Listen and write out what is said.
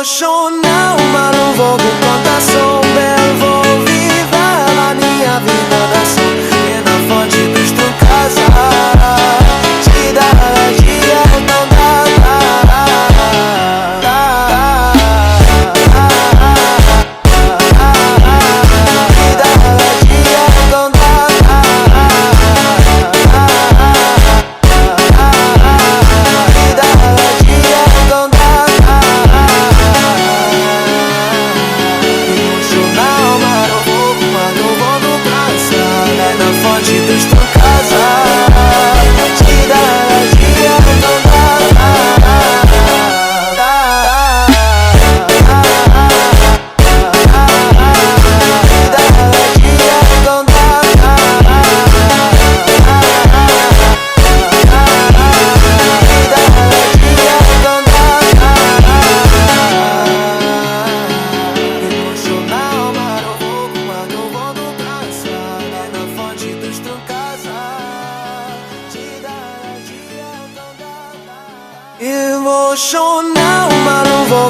Emocional, mas não vou com plantação. Belo, vou viver a minha vida da ação. E na fonte dos tu casa, te dá dia, não dá. Te dá dia, não dá. Te dá dia, não dá. Emocional, mas não vou no praça. É na fonte dos tu casa, te dá dia, não dá. Emocional, mas não vou